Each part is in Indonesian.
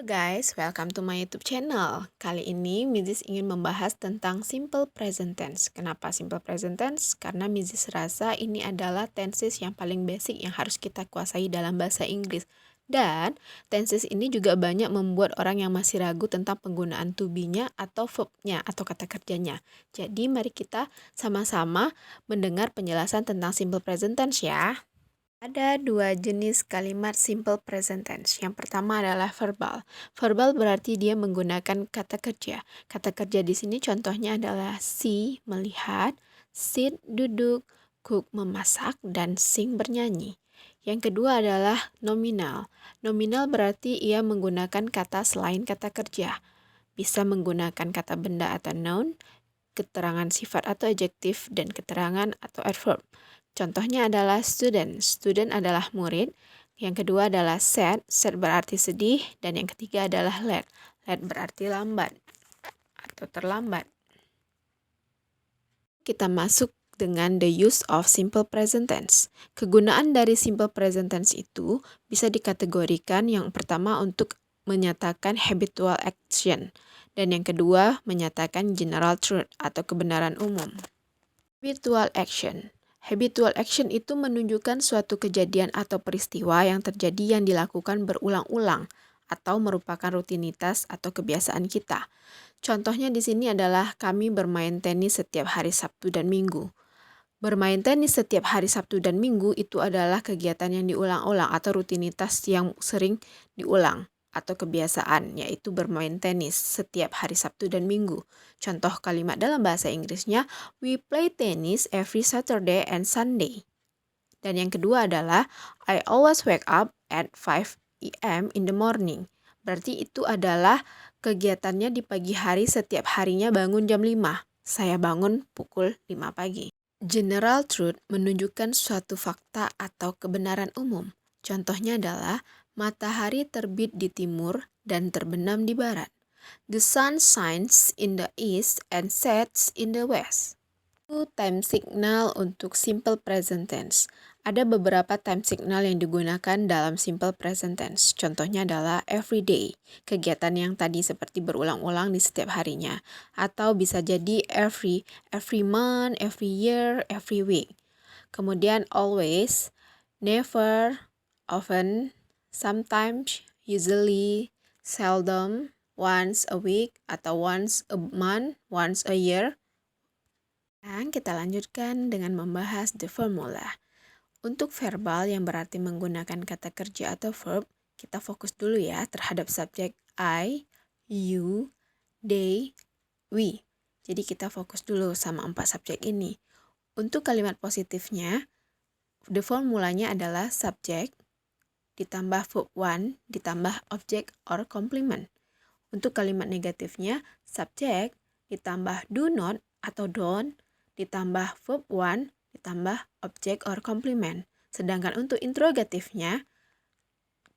Guys, welcome to my YouTube channel. Kali ini Mizis ingin membahas tentang simple present tense. Kenapa simple present tense? Karena Mizis rasa ini adalah tenses yang paling basic yang harus kita kuasai dalam bahasa Inggris. Dan tenses ini juga banyak membuat orang yang masih ragu tentang penggunaan to be-nya atau verb-nya atau kata kerjanya. Jadi mari kita sama-sama mendengar penjelasan tentang simple present tense ya. Ada dua jenis kalimat simple present tense. Yang pertama adalah verbal. Verbal berarti dia menggunakan kata kerja. Kata kerja di sini contohnya adalah see, melihat, sit, duduk, cook, memasak, dan sing, bernyanyi. Yang kedua adalah nominal. Nominal berarti ia menggunakan kata selain kata kerja. Bisa menggunakan kata benda atau noun, keterangan sifat atau adjektif, dan keterangan atau adverb. Contohnya adalah student. Student adalah murid. Yang kedua adalah sad. Sad berarti sedih. Dan yang ketiga adalah late. Late berarti lambat atau terlambat. Kita masuk dengan the use of simple present tense. Kegunaan dari simple present tense itu bisa dikategorikan yang pertama untuk menyatakan habitual action. Dan yang kedua menyatakan general truth atau kebenaran umum. Habitual action. Habitual action itu menunjukkan suatu kejadian atau peristiwa yang terjadi yang dilakukan berulang-ulang atau merupakan rutinitas atau kebiasaan kita. Contohnya di sini adalah kami bermain tenis setiap hari Sabtu dan Minggu. Bermain tenis setiap hari Sabtu dan Minggu itu adalah kegiatan yang diulang-ulang atau rutinitas yang sering diulang atau kebiasaan, yaitu bermain tenis setiap hari Sabtu dan Minggu. Contoh kalimat dalam bahasa Inggrisnya, we play tennis every Saturday and Sunday. Dan yang kedua adalah, I always wake up at 5 a.m. in the morning. Berarti itu adalah kegiatannya di pagi hari setiap harinya bangun jam 5. Saya bangun pukul 5 pagi. General truth menunjukkan suatu fakta atau kebenaran umum. Contohnya adalah, matahari terbit di timur dan terbenam di barat. The sun shines in the east and sets in the west. Itu time signal untuk simple present tense. Ada beberapa time signal yang digunakan dalam simple present tense. Contohnya adalah every day, kegiatan yang tadi seperti berulang-ulang di setiap harinya. Atau bisa jadi every month, every year, every week. Kemudian always, never, often, sometimes, usually, seldom, once a week, atau once a month, once a year. Dan kita lanjutkan dengan membahas the formula. Untuk verbal yang berarti menggunakan kata kerja atau verb, kita fokus dulu ya terhadap subjek I, you, they, we. Jadi kita fokus dulu sama 4 subjek ini. Untuk kalimat positifnya, the formulanya adalah subjek ditambah verb one ditambah object or complement. Untuk kalimat negatifnya, subjek ditambah do not atau don't ditambah verb one ditambah object or complement. Sedangkan untuk interrogatifnya,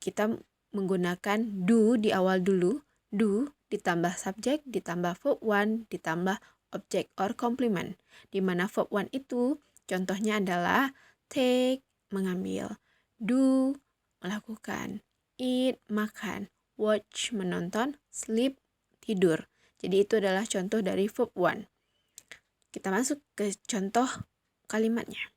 kita menggunakan do di awal dulu. Do ditambah subjek ditambah verb one ditambah object or complement. Di mana verb one itu contohnya adalah take, mengambil, do, melakukan, eat, makan, watch, menonton, sleep, tidur. Jadi itu adalah contoh dari verb one. Kita masuk ke contoh kalimatnya.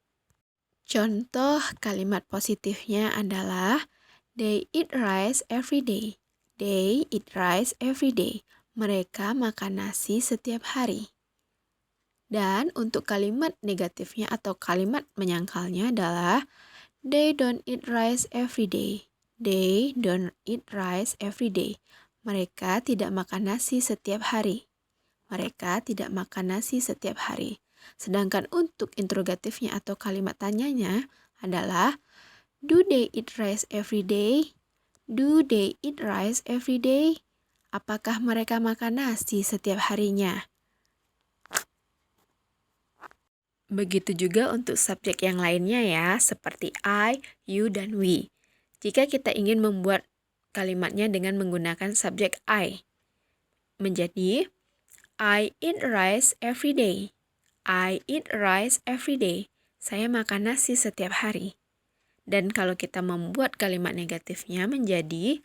Contoh kalimat positifnya adalah they eat rice every day. They eat rice every day. Mereka makan nasi setiap hari. Dan untuk kalimat negatifnya atau kalimat menyangkalnya adalah they don't eat rice every day. They don't eat rice every day. Mereka tidak makan nasi setiap hari. Mereka tidak makan nasi setiap hari. Sedangkan untuk interrogatifnya atau kalimat tanyanya adalah, do they eat rice every day? Do they eat rice every day? Apakah mereka makan nasi setiap harinya? Begitu juga untuk subjek yang lainnya ya, seperti I, you, dan we. Jika kita ingin membuat kalimatnya dengan menggunakan subjek I, menjadi I eat rice every day. I eat rice every day. Saya makan nasi setiap hari. Dan kalau kita membuat kalimat negatifnya menjadi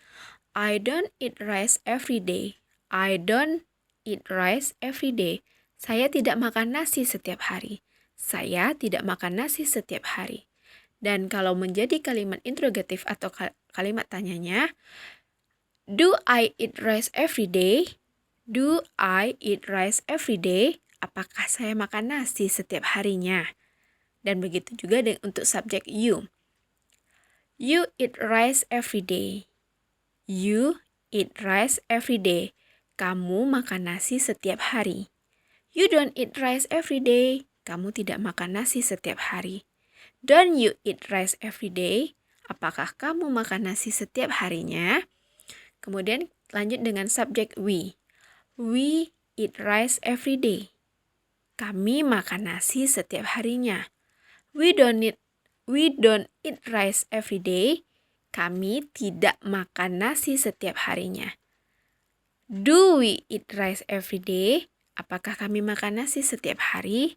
I don't eat rice every day. I don't eat rice every day. Saya tidak makan nasi setiap hari. Saya tidak makan nasi setiap hari. Dan kalau menjadi kalimat interrogatif atau kalimat tanyanya, do I eat rice every day? Do I eat rice every day? Apakah saya makan nasi setiap harinya? Dan begitu juga untuk subjek you. You eat rice every day. You eat rice every day. Kamu makan nasi setiap hari. You don't eat rice every day. Kamu tidak makan nasi setiap hari. Don't you eat rice every day? Apakah kamu makan nasi setiap harinya? Kemudian lanjut dengan subjek we. We eat rice every day. Kami makan nasi setiap harinya. We don't eat rice every day. Kami tidak makan nasi setiap harinya. Do we eat rice every day? Apakah kami makan nasi setiap hari?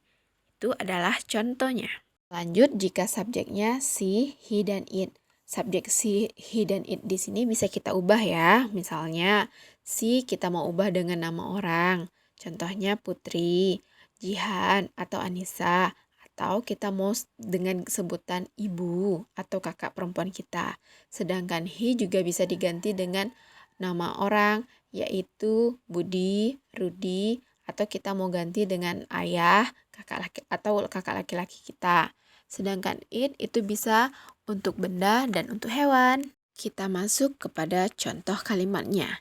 Itu adalah contohnya. Lanjut jika subjeknya she, he, dan it. Subjek she, he, dan it di sini bisa kita ubah ya. Misalnya, she kita mau ubah dengan nama orang. Contohnya Putri, Jihan, atau Anissa. Atau kita mau dengan sebutan ibu atau kakak perempuan kita. Sedangkan he juga bisa diganti dengan nama orang, yaitu Budi, Rudi, atau kita mau ganti dengan ayah, kakak laki-laki kita. Sedangkan it itu bisa untuk benda dan untuk hewan. Kita masuk kepada contoh kalimatnya.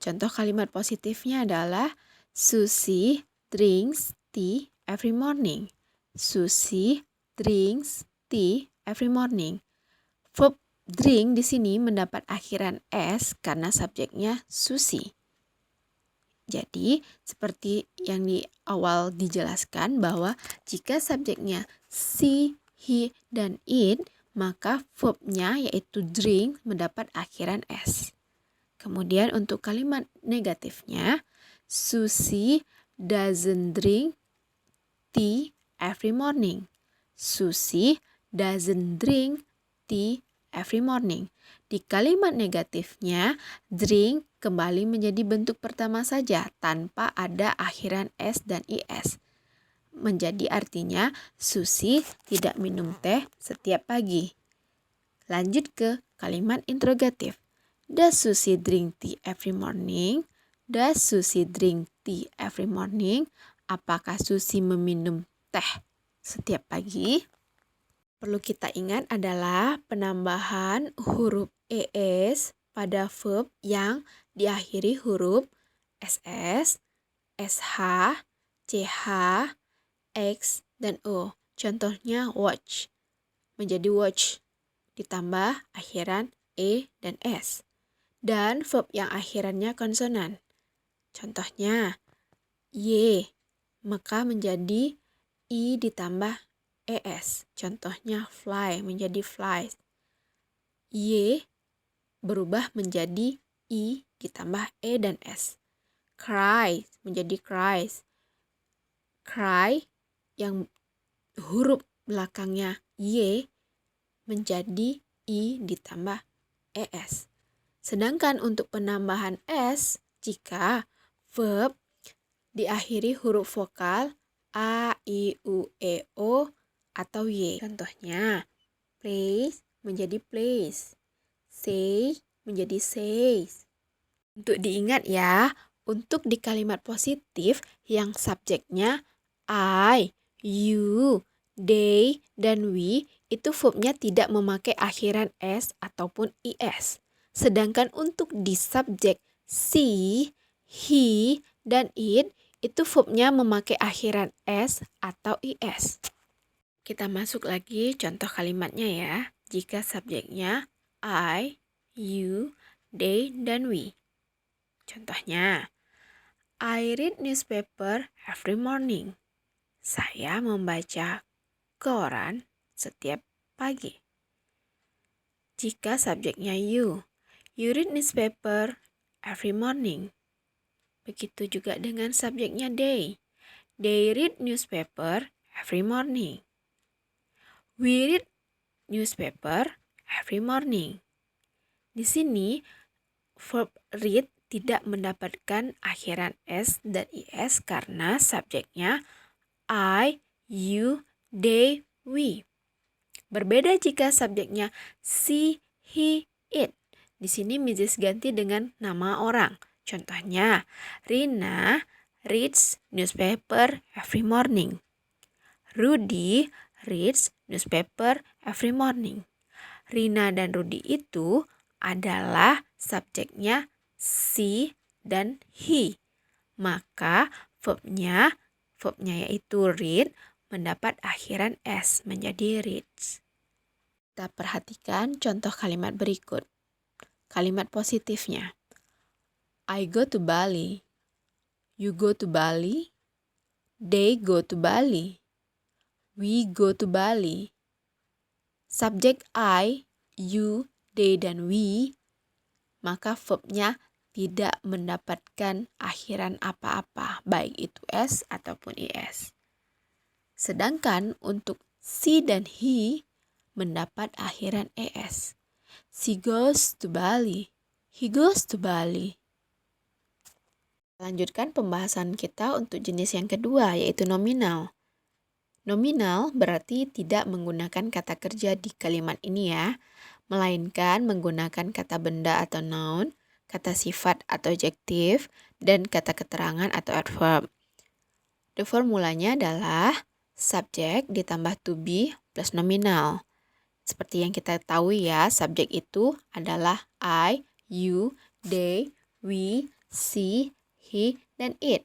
Contoh kalimat positifnya adalah Susie drinks tea every morning. Susie drinks tea every morning. Verb drink di sini mendapat akhiran s karena subjeknya Susie. Jadi, seperti yang di awal dijelaskan bahwa jika subjeknya she, he, dan it, maka verbnya yaitu drink mendapat akhiran s. Kemudian untuk kalimat negatifnya, Susie doesn't drink tea every morning. Susie doesn't drink tea every morning. Di kalimat negatifnya, drink kembali menjadi bentuk pertama saja tanpa ada akhiran s dan is. Menjadi artinya Susie tidak minum teh setiap pagi. Lanjut ke kalimat interrogatif. Does Susie drink tea every morning? Does Susie drink tea every morning? Apakah Susie meminum teh setiap pagi? Perlu kita ingat adalah penambahan huruf es pada verb yang diakhiri huruf ss, sh, ch, x, dan o. Contohnya watch menjadi watch ditambah akhiran e dan s. Dan verb yang akhirannya konsonan. Contohnya y, maka menjadi i ditambah es. Contohnya fly menjadi flies. Y berubah menjadi i ditambah e dan s. Cry menjadi cries. Cry yang huruf belakangnya y menjadi i ditambah es. Sedangkan untuk penambahan s, jika verb diakhiri huruf vokal a, i, u, e, o, atau y. Contohnya, place menjadi place, say menjadi says. Untuk diingat ya, untuk di kalimat positif yang subjeknya I, you, they, dan we, itu verbnya tidak memakai akhiran s ataupun is. Sedangkan untuk di subjek she, he, dan it, itu verbnya memakai akhiran s atau is. Kita masuk lagi contoh kalimatnya ya. Jika subjeknya I, you, they, dan we. Contohnya, I read newspaper every morning. Saya membaca koran setiap pagi. Jika subjeknya you read newspaper every morning. Begitu juga dengan subjeknya they read newspaper every morning. We read newspaper every morning. Di sini verb read tidak mendapatkan akhiran S dan IS karena subjeknya I, you, they, we. Berbeda jika subjeknya she, he, it. Di sini Mrs. ganti dengan nama orang. Contohnya, Rina reads newspaper every morning. Rudy reads newspaper every morning. Rina dan Rudy itu adalah subjeknya she dan he. Maka verbnya yaitu read mendapat akhiran S menjadi reads. Kita perhatikan contoh kalimat berikut. Kalimat positifnya. I go to Bali. You go to Bali. They go to Bali. We go to Bali. Subjek I, you, they, dan we, maka verbnya tidak mendapatkan akhiran apa-apa, baik itu S ataupun IS. Sedangkan untuk she dan he mendapat akhiran ES. She goes to Bali. He goes to Bali. Lanjutkan pembahasan kita untuk jenis yang kedua, yaitu nominal. Nominal berarti tidak menggunakan kata kerja di kalimat ini ya, melainkan menggunakan kata benda atau noun, kata sifat atau adjektif, dan kata keterangan atau adverb. The formulanya adalah subjek ditambah to be plus nominal. Seperti yang kita tahu ya, subjek itu adalah I, you, they, we, she, he, dan it.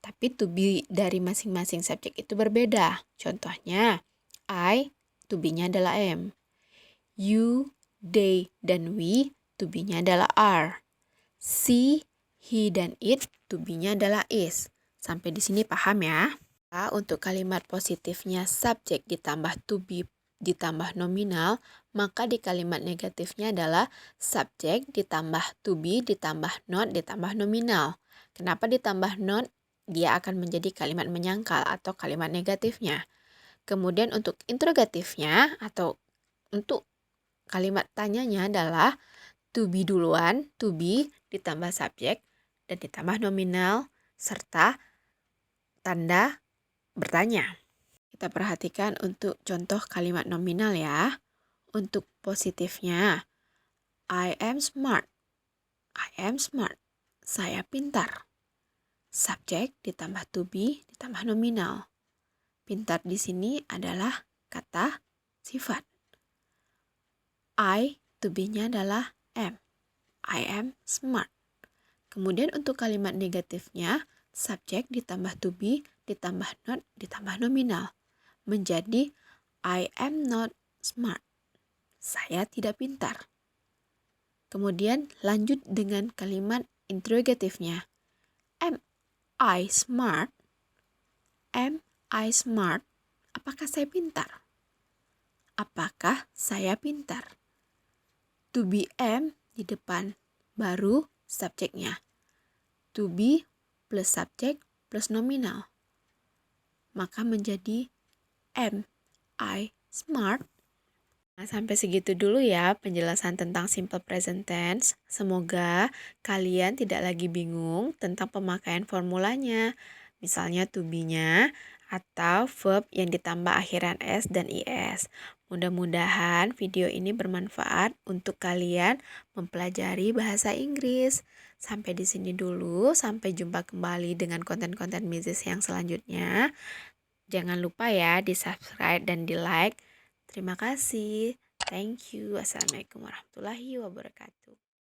Tapi to be dari masing-masing subjek itu berbeda. Contohnya, I, to be-nya adalah am. You, they, dan we, to be-nya adalah are. She, he, dan it, to be-nya adalah is. Sampai di sini paham ya? Untuk kalimat positifnya subjek ditambah to be ditambah nominal, maka di kalimat negatifnya adalah subjek ditambah to be ditambah not ditambah nominal. Kenapa ditambah not? Dia akan menjadi kalimat menyangkal atau kalimat negatifnya. Kemudian untuk interrogatifnya atau untuk kalimat tanyanya adalah to be duluan, to be ditambah subjek dan ditambah nominal serta tanda bertanya. Kita perhatikan untuk contoh kalimat nominal ya. Untuk positifnya, I am smart. I am smart. Saya pintar. Subjek ditambah to be ditambah nominal. Pintar di sini adalah kata sifat. I, to be-nya adalah am. I am smart. Kemudian untuk kalimat negatifnya, subjek ditambah to be ditambah not ditambah nominal. Menjadi I am not smart. Saya tidak pintar. Kemudian lanjut dengan kalimat interrogatifnya. Am I smart? Am I smart? Apakah saya pintar? Apakah saya pintar? To be am di depan baru subjeknya. To be plus subjek plus nominal. Maka menjadi am I smart? Nah, sampai segitu dulu ya penjelasan tentang simple present tense. Semoga kalian tidak lagi bingung tentang pemakaian formulanya. Misalnya to be-nya atau verb yang ditambah akhiran S dan IS. Mudah-mudahan video ini bermanfaat untuk kalian mempelajari bahasa Inggris. Sampai di sini dulu, sampai jumpa kembali dengan konten-konten Mrs. yang selanjutnya. Jangan lupa ya di-subscribe dan di-like. Terima kasih. Thank you. Assalamualaikum warahmatullahi wabarakatuh.